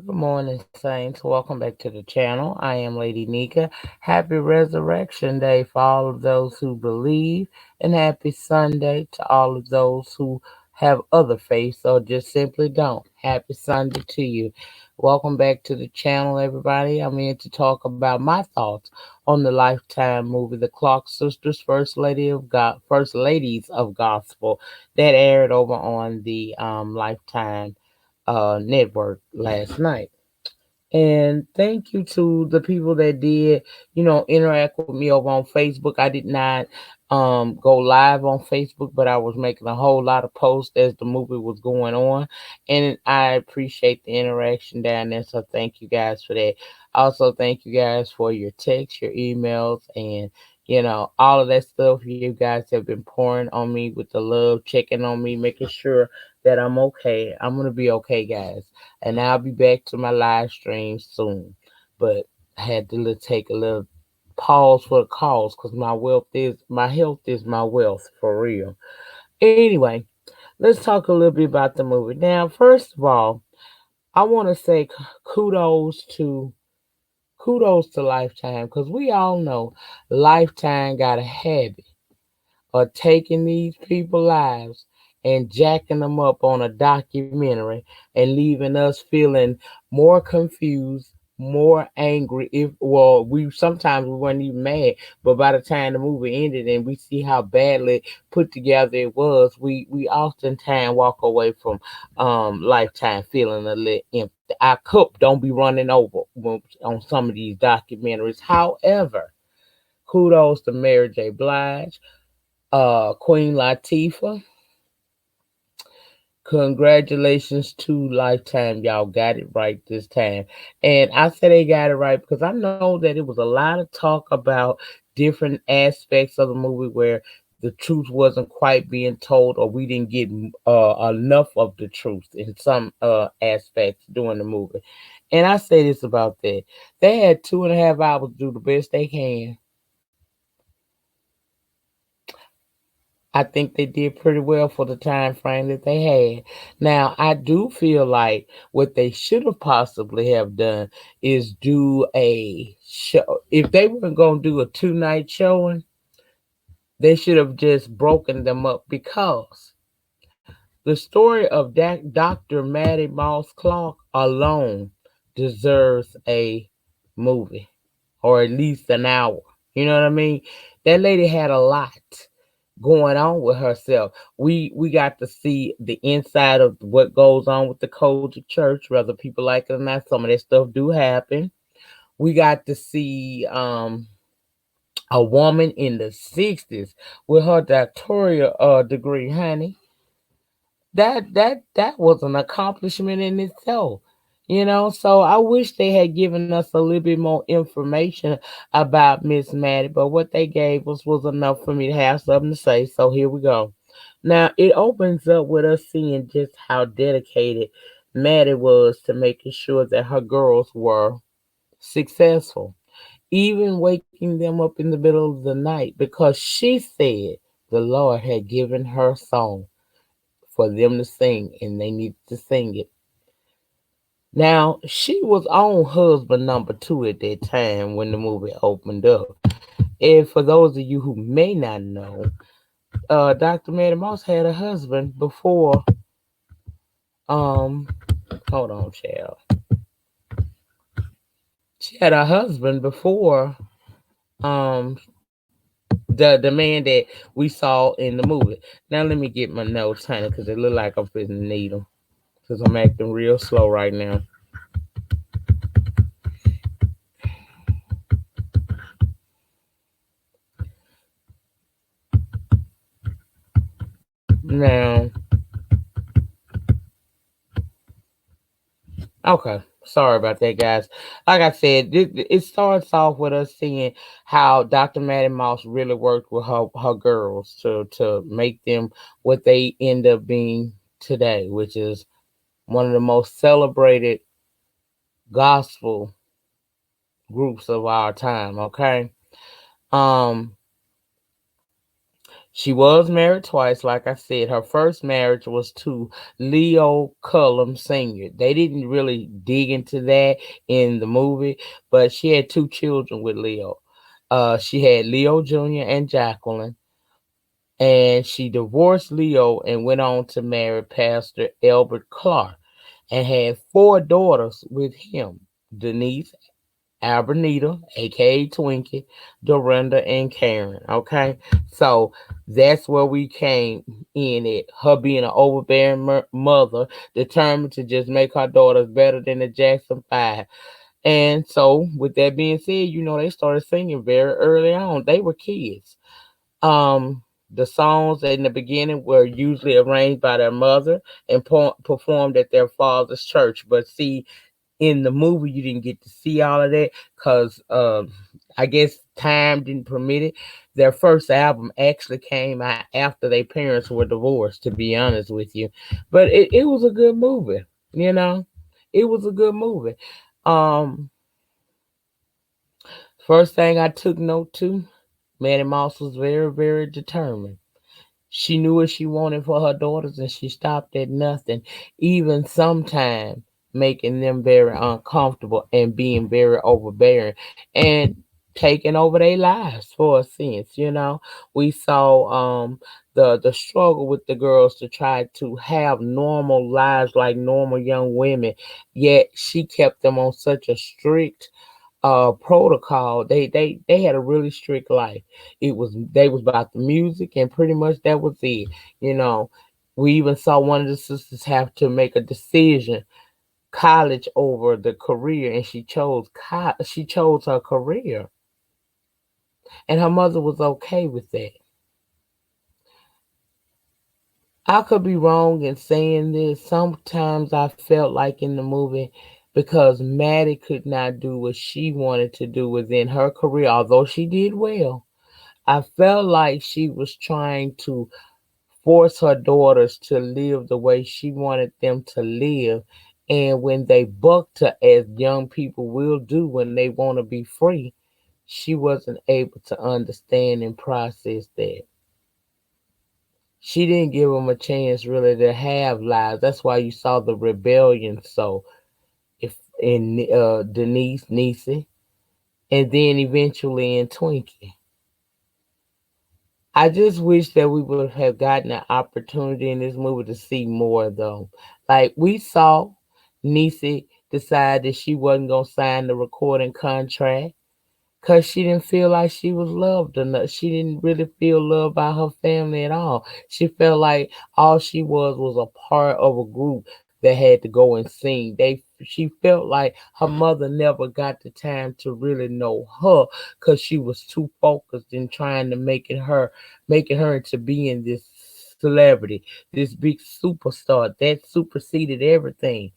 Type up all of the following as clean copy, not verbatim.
Good morning, Saints. Welcome back to the channel. I am Lady Nika. Happy Resurrection Day for all of those who believe, and happy Sunday to all of those who have other faiths or just simply don't. Happy Sunday to you. Welcome back to the channel, everybody. I'm here to talk about my thoughts on the Lifetime movie, The Clark Sisters, First Ladies of Gospel, that aired over on the Lifetime network last night. And thank you to the people that did, interact with me over on Facebook. I did not go live on Facebook, but I was making a whole lot of posts as the movie was going on. And I appreciate the interaction down there. So thank you guys for that. Also, thank you guys for your texts, your emails, and all of that stuff. You guys have been pouring on me with the love, checking on me, making sure that I'm okay. I'm gonna be okay, guys, and I'll be back to my live stream soon. But I had to take a little pause for the cause because my health is my wealth for real. Anyway, let's talk a little bit about the movie. Now, first of all, I want to say kudos to Lifetime because we all know Lifetime got a habit of taking these people's lives and jacking them up on a documentary and leaving us feeling more confused, more angry. If well, we sometimes we weren't even mad, but by the time the movie ended and we see how badly put together it was, we oftentimes walk away from Lifetime feeling a little empty. Our cup don't be running over on some of these documentaries. However, kudos to Mary J. Blige, Queen Latifah. Congratulations to Lifetime. Y'all got it right this time. And I say they got it right because I know that it was a lot of talk about different aspects of the movie where the truth wasn't quite being told or we didn't get enough of the truth in some aspects during the movie. And I say this about that. They had 2.5 hours to do the best they can. I think they did pretty well for the time frame that they had. Now, I do feel like what they should have possibly have done is do a show. If they weren't going to do a 2 night showing, they should have just broken them up because the story of Dr. Maddie Moss Clark alone deserves a movie or at least an hour. You know what I mean? That lady had a lot going on with herself. We got to see the inside of what goes on with the Kojic Church, whether people like it or not. Some of that stuff do happen. We got to see a woman in the 60s with her doctoral degree, honey. That was an accomplishment in itself. So I wish they had given us a little bit more information about Miss Maddie, but what they gave us was enough for me to have something to say. So here we go. Now it opens up with us seeing just how dedicated Maddie was to making sure that her girls were successful, even waking them up in the middle of the night because she said the Lord had given her song for them to sing and they needed to sing it. Now, she was on husband number two at that time when the movie opened up. And for those of you who may not know, Dr. Mary Moss had a husband before, um, hold on, child. She had a husband before um the man that we saw in the movie. Now let me get my notes, honey, because it look like I'm fitting the needle. Because I'm acting real slow right now. Now, okay. Sorry about that, guys. Like I said, it starts off with us seeing how Dr. Maddie Moss really worked with her girls to make them what they end up being today, which is one of the most celebrated gospel groups of our time. Okay, um, She was married twice, like I said. Her first marriage was to Leo Cullum Sr. They didn't really dig into that in the movie, but she had two children with Leo. She had Leo Jr. and Jacqueline, and she divorced Leo and went on to marry Pastor Albert Clark and had four daughters with him: Denise, Albernita, aka Twinkie, Dorinda, and Karen. Okay, so that's where we came in at her being an overbearing mother, determined to just make her daughters better than the Jackson Five. And so, with that being said, they started singing very early on. They were kids. The songs in the beginning were usually arranged by their mother and performed at their father's church. But see, in the movie you didn't get to see all of that because I guess time didn't permit it. Their first album actually came out after their parents were divorced, to be honest with you. But it was a good movie, you know. It was a good movie. Um First thing I took note to, Maddie Moss was very, very determined. She knew what she wanted for her daughters and she stopped at nothing, even sometimes making them very uncomfortable and being very overbearing and taking over their lives for a sense. We saw the struggle with the girls to try to have normal lives like normal young women, yet she kept them on such a strict protocol. They had a really strict life. They was about the music and pretty much that was it. You know, we even saw one of the sisters have to make a decision, college over the career, and she chose her career, and her mother was okay with that. I could be wrong in saying this. Sometimes I felt like in the movie, because Maddie could not do what she wanted to do within her career, although she did well. I felt like she was trying to force her daughters to live the way she wanted them to live. And when they bucked her, as young people will do when they want to be free, she wasn't able to understand and process that. She didn't give them a chance really to have lives. That's why you saw the rebellion. So, if in Denise, Niecy, and then eventually in Twinkie. I just wish that we would have gotten an opportunity in this movie to see more, though. Like we saw Niecy decide that she wasn't gonna sign the recording contract because she didn't feel like she was loved enough. She didn't really feel loved by her family at all. She felt like all she was a part of a group that had to go and sing. She felt like her mother never got the time to really know her because she was too focused in trying to making her into being this celebrity, this big superstar that superseded everything.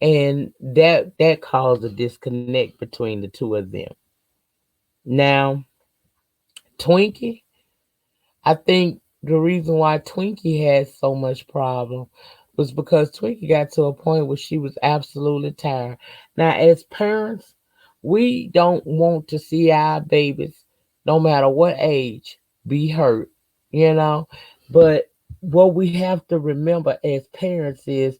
And that caused a disconnect between the two of them. Now, Twinkie, I think the reason why Twinkie had so much problem was because Twinkie got to a point where she was absolutely tired. Now, as parents, we don't want to see our babies, no matter what age, be hurt, you know. But what we have to remember as parents is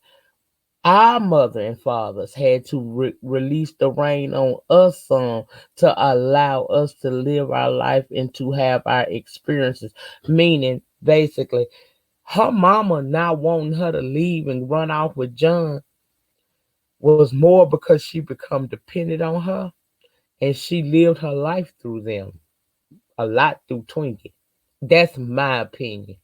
our mother and fathers had to release the reign on us some to allow us to live our life and to have our experiences. Meaning, basically, her mama not wanting her to leave and run off with John was more because she become dependent on her and she lived her life through them a lot through Twinkie. That's my opinion.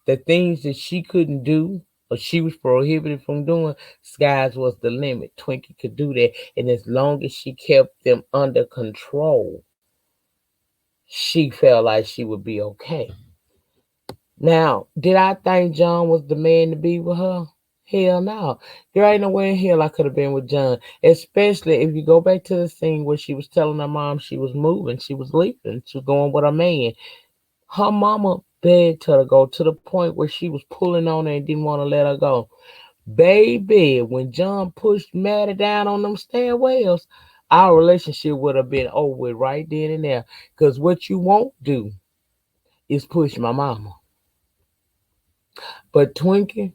The things that she couldn't do or she was prohibited from doing, skies was the limit. Twinkie could do that. And as long as she kept them under control, she felt like she would be okay. Now, did I think John was the man to be with her? Hell no. There ain't nowhere in hell I could have been with John. Especially if you go back to the scene where she was telling her mom she was moving, she was leaving, she was going with a man. Her mama begged her to go to the point where she was pulling on her and didn't want to let her go. Baby, when John pushed Maddie down on them stairwells, our relationship would have been over with right then and there. Because what you won't do is push my mama. But Twinkie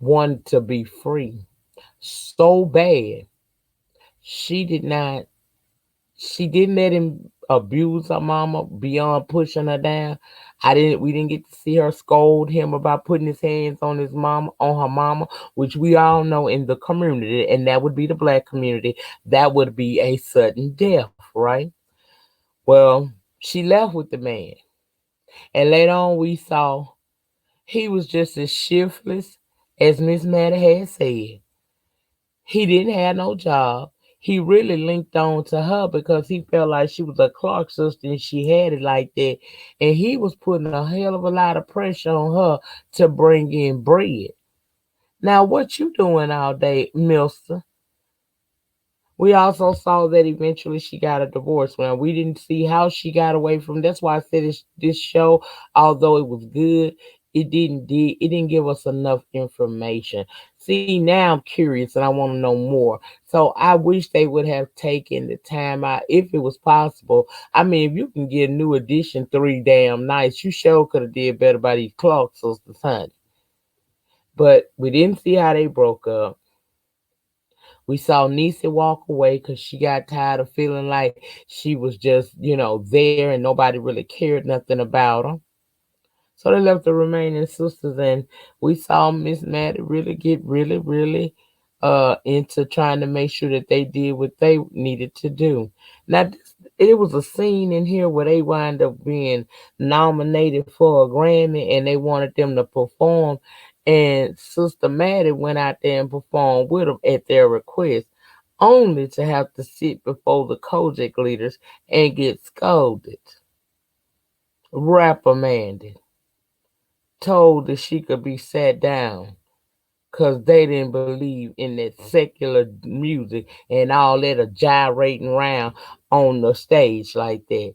wanted to be free so bad. She did not she didn't let him abuse her mama beyond pushing her down. We didn't get to see her scold him about putting his hands on his mama, on her mama, which we all know in the community, and that would be the black community, that would be a sudden death, right? Well, she left with the man. And later on we saw he was just as shiftless as Miss Maddie had said. He didn't have no job. He really linked on to her because he felt like she was a Clark sister and she had it like that. And he was putting a hell of a lot of pressure on her to bring in bread. Now, what you doing all day, mister? We also saw that eventually she got a divorce. Now we didn't see how she got away from. That's why I said this show, although it was good, it didn't give us enough information. See, now I'm curious and I want to know more. So I wish they would have taken the time out if it was possible. I mean, if you can get a new edition 3 damn nights, you sure could have did better by these Clark sisters, honey. But we didn't see how they broke up. We saw Nisa walk away because she got tired of feeling like she was just, there and nobody really cared nothing about her. So they left the remaining sisters, and we saw Miss Maddie really get really into trying to make sure that they did what they needed to do. Now, it was a scene in here where they wind up being nominated for a Grammy, and they wanted them to perform, and Sister Maddie went out there and performed with them at their request, only to have to sit before the Kojak leaders and get scolded, reprimanded, told that she could be sat down because they didn't believe in that secular music and all that gyrating around on the stage like that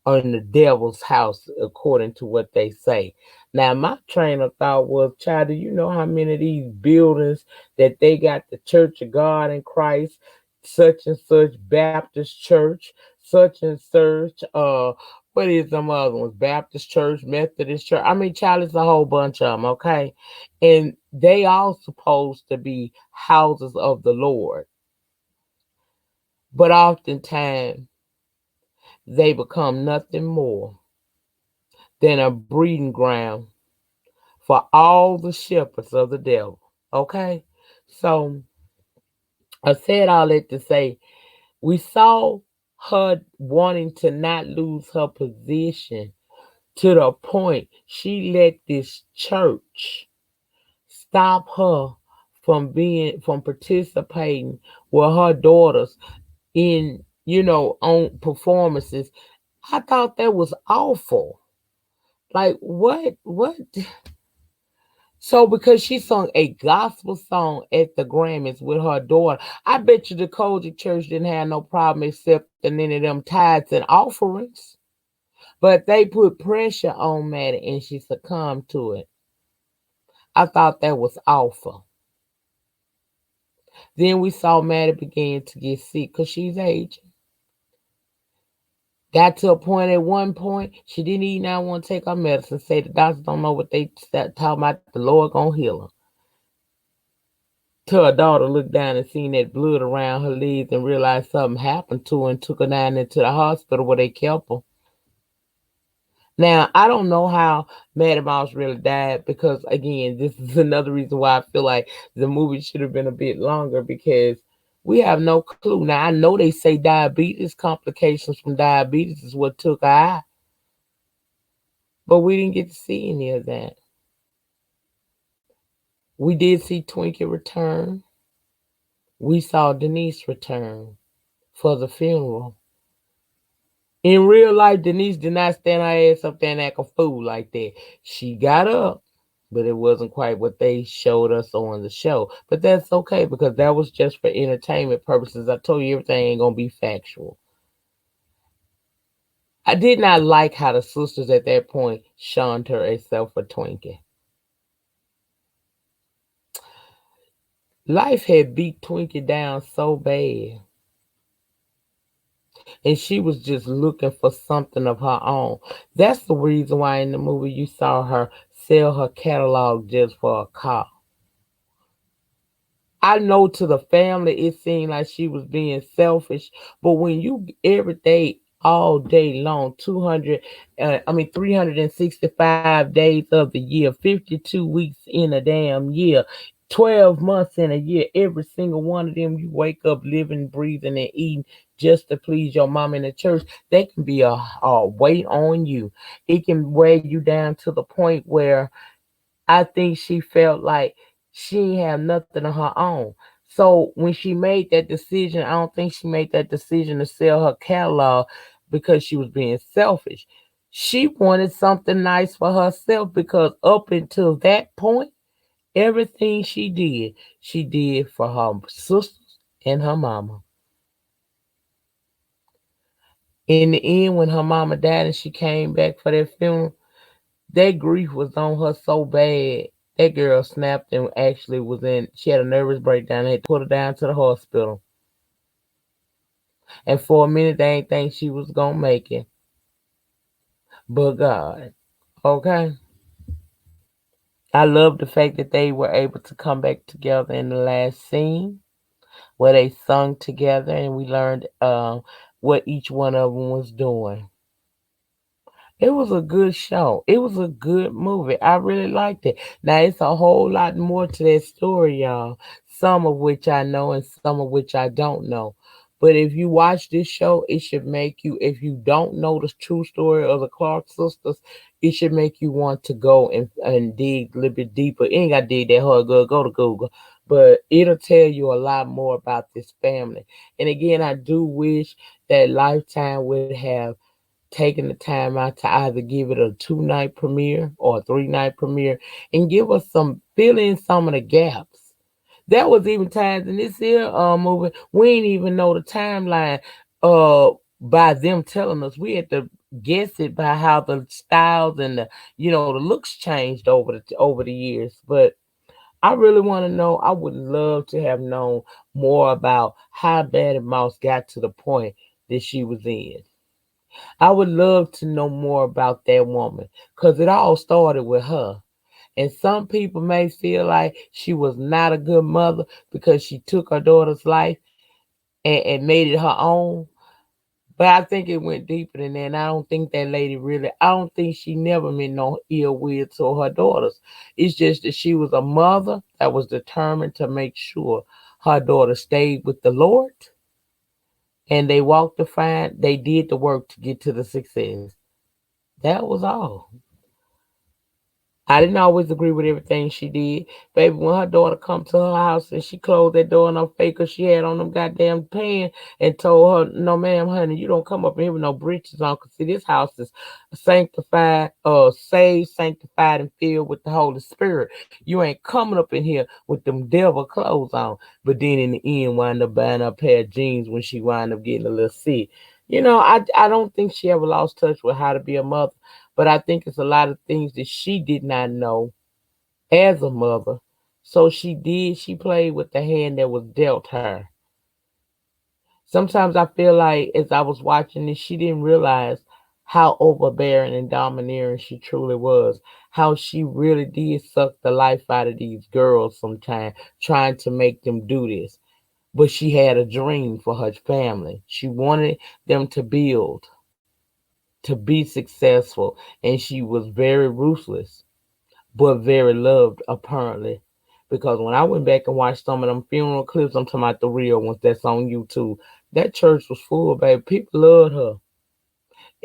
in the devil's house, according to what they say. Now, my train of thought was, child, do you know how many of these buildings that they got the Church of God in Christ, such and such Baptist Church, such and such, what is them other ones? Baptist Church, Methodist Church. I mean, child, it's a whole bunch of them, okay? And they all supposed to be houses of the Lord. But oftentimes they become nothing more than a breeding ground for all the shepherds of the devil. Okay? So I said all that to say we saw her wanting to not lose her position to the point she let this church stop her from participating with her daughters in on performances. I thought that was awful. Like what? So because she sung a gospel song at the Grammys with her daughter, I bet you the Kojic Church didn't have no problem accepting any of them tithes and offerings. But they put pressure on Maddie and she succumbed to it. I thought that was awful. Then we saw Maddie begin to get sick because she's aging. Got to a point at one point, she didn't even now want to take her medicine. Say the doctors don't know what they talking about. The Lord gonna heal her. Till her daughter looked down and seen that blood around her legs and realized something happened to her and took her down into the hospital where they kept her. Now, I don't know how Maddie Mouse really died because, again, this is another reason why I feel like the movie should have been a bit longer because we have no clue. Now, I know they say diabetes, complications from diabetes is what took her out, but we didn't get to see any of that. We did see Twinkie return. We saw Denise return for the funeral. In real life, Denise did not stand her ass up there and act a fool like that. She got up, but it wasn't quite what they showed us on the show. But that's okay because that was just for entertainment purposes. I told you everything ain't gonna be factual. I did not like how the sisters at that point shunned her except for Twinkie. Life had beat Twinkie down so bad. And she was just looking for something of her own. That's the reason why in the movie you saw her sell her catalog just for a car. I know to the family it seemed like she was being selfish, but when you every day, all day long, 365 days of the year, 52 weeks in a damn year, 12 months in a year, every single one of them, you wake up living, breathing, and eating just to please your mom in the church, that can be a weight on you. It can weigh you down to the point where I think she felt like she ain't have nothing of her own. So when she made that decision, I don't think she made that decision to sell her catalog because she was being selfish. She wanted something nice for herself because up until that point, everything she did for her sisters and her mama. In the end, when her mama died and she came back for that funeral, that grief was on her so bad. That girl snapped and actually was in. She had a nervous breakdown. They had to put her down to the hospital. And for a minute, they ain't think she was gonna make it. But God, okay. I love the fact that they were able to come back together in the last scene where they sung together and we learned what each one of them was doing. It was a good show. It was a good movie. I really liked it. Now it's a whole lot more to that story, y'all. Some of which I know and some of which I don't know. But if you watch this show, it should make you, if you don't know the true story of the Clark sisters, it should make you want to go and dig a little bit deeper. You ain't got to dig that hard, good. Go to Google. But it'll tell you a lot more about this family. And again, I do wish that Lifetime would have taking the time out to either give it a 2 night premiere or a 3 night premiere and give us some fill in some of the gaps. There was even times in this here movie we ain't even know the timeline by them telling us. We had to guess it by how the styles and the the looks changed over the years. But I really want to know. I would love to have known more about how Betty Mouse got to the point that she was in. I would love to know more about that woman because it all started with her. And some people may feel like she was not a good mother because she took her daughter's life and made it her own. But I think it went deeper than that. And I don't think that lady really, I don't think she never meant no ill will to her daughters. It's just that she was a mother that was determined to make sure her daughter stayed with the Lord and they walked the fine, they did the work to get to the success. That was all. I didn't always agree with everything she did. Baby, when her daughter come to her house and she closed that door in her face because she had on them goddamn pants and told her, no ma'am, honey, you don't come up in here with no breeches on because see this house is sanctified, saved, sanctified, and filled with the Holy Spirit. You ain't coming up in here with them devil clothes on. But then in the end wind up buying her a pair of jeans when she wind up getting a little sick. I don't think she ever lost touch with how to be a mother. But I think it's a lot of things that she did not know as a mother. So she played with the hand that was dealt her. Sometimes I feel like as I was watching this, she didn't realize how overbearing and domineering she truly was. How she really did suck the life out of these girls sometimes, trying to make them do this. But she had a dream for her family. She wanted them to build, to be successful, and she was very ruthless but very loved apparently. Because when I went back and watched some of them funeral clips, I'm talking about the real ones that's on YouTube. That church was full, baby. People loved her.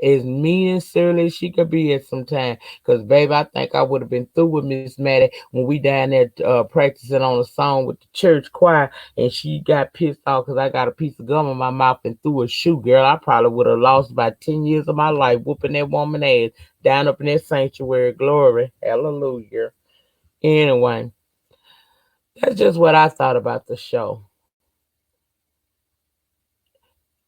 As mean and surly as she could be at some time. Because, baby, I think I would have been through with Miss Maddie when we down there practicing on a song with the church choir and she got pissed off because I got a piece of gum in my mouth and threw a shoe, girl. I probably would have lost about 10 years of my life whooping that woman ass down up in that sanctuary. Glory. Hallelujah. Anyway, that's just what I thought about the show.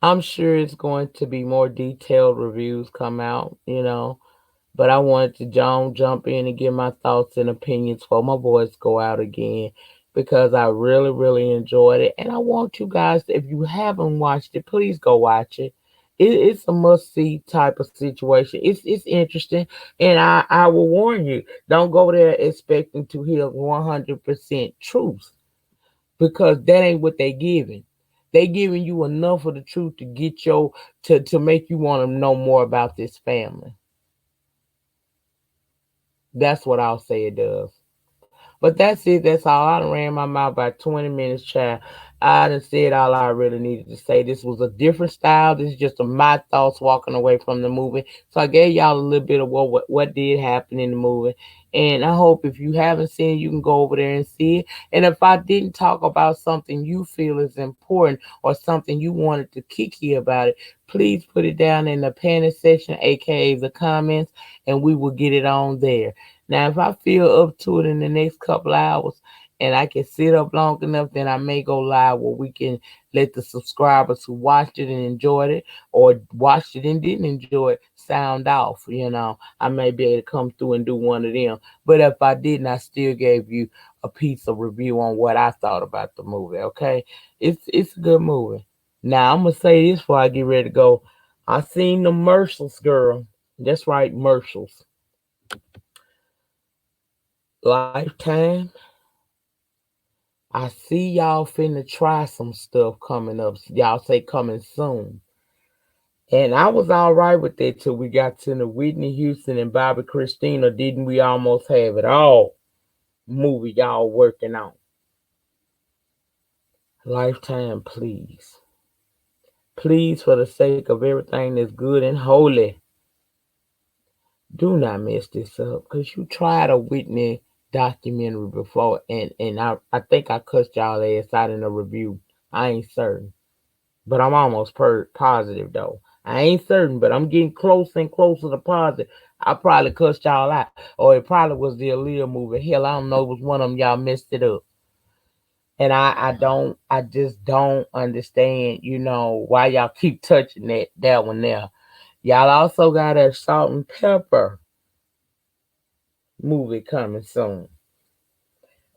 I'm sure it's going to be more detailed reviews come out. But I wanted to jump in and give my thoughts and opinions before my voice go out again because I really, really enjoyed it. And I want you guys, if you haven't watched it, please go watch it. It's a must see type of situation. It's interesting, and I will warn you: don't go there expecting to hear 100% truth, because that ain't what they giving. They giving you enough of the truth to get your to make you want to know more about this family. That's what I'll say it does. But that's it. That's all. I done ran my mouth by 20 minutes, child. I done said all I really needed to say. This was a different style. This is just my thoughts walking away from the movie. So I gave y'all a little bit of what did happen in the movie. And I hope if you haven't seen it, you can go over there and see it. And if I didn't talk about something you feel is important or something you wanted to kiki about it, please put it down in the panic section, aka the comments, and we will get it on there. Now, if I feel up to it in the next couple hours and I can sit up long enough, then I may go live where we can let the subscribers who watched it and enjoyed it or watched it and didn't enjoy it sound off. I may be able to come through and do one of them. But if I didn't, I still gave you a piece of review on what I thought about the movie. Okay, it's a good movie. Now I'm gonna say this before I get ready to go. I seen the commercials, girl. That's right, commercials. Lifetime. I see y'all finna try some stuff coming up. Y'all say coming soon. And I was all right with that till we got to the Whitney Houston and Bobby Christina. Didn't we almost have it all? Movie y'all working on. Lifetime, please. Please, for the sake of everything that's good and holy, do not mess this up. Because you tried a Whitney documentary before, and I think I cussed y'all ass out in a review. I ain't certain. But I'm almost positive though. I ain't certain, but I'm getting closer and closer to positive. I probably cussed y'all out, or it probably was the Aaliyah movie. Hell, I don't know. It was one of them. Y'all messed it up, and I just don't understand. Why y'all keep touching that one there. Y'all also got a Salt and Pepper movie coming soon.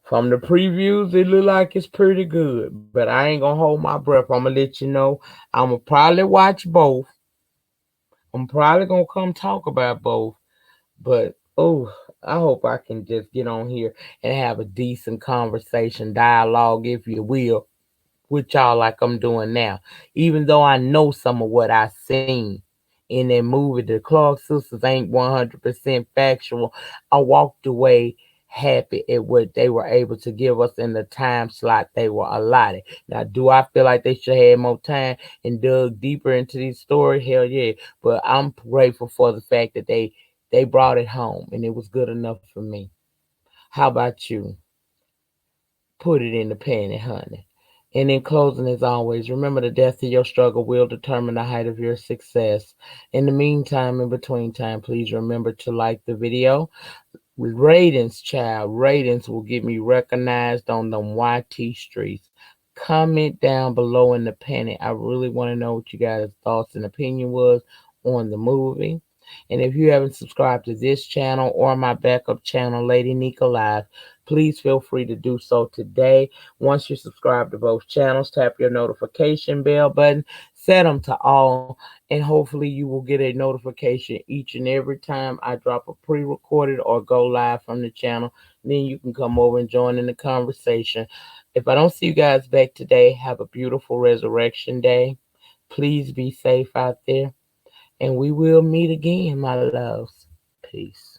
From the previews, it look like it's pretty good, but I ain't gonna hold my breath. I'm gonna let you know. I'm gonna probably watch both. I'm probably gonna come talk about both, but oh, I hope I can just get on here and have a decent conversation, dialogue, if you will, with y'all like I'm doing now. Even though I know some of what I seen in that movie, the Clark sisters ain't 100% factual. I walked away happy at what they were able to give us in the time slot they were allotted. Now, do I feel like they should have more time and dug deeper into these stories? Hell yeah. But I'm grateful for the fact that they brought it home and it was good enough for me. How about you? Put it in the pan, honey. And in closing, as always, remember the depth of your struggle will determine the height of your success. In the meantime, in between time, please remember to like the video. Ratings, child. Ratings will get me recognized on them YT streets. Comment down below in the panic. I really want to know what you guys' thoughts and opinion was on the movie. And if you haven't subscribed to this channel or my backup channel, Lady Nika Live, please feel free to do so today. Once you subscribe to both channels, tap your notification bell button, set them to all, and hopefully you will get a notification each and every time I drop a pre-recorded or go live from the channel. Then you can come over and join in the conversation. If I don't see you guys back today, have a beautiful resurrection day. Please be safe out there, and we will meet again, my loves. Peace.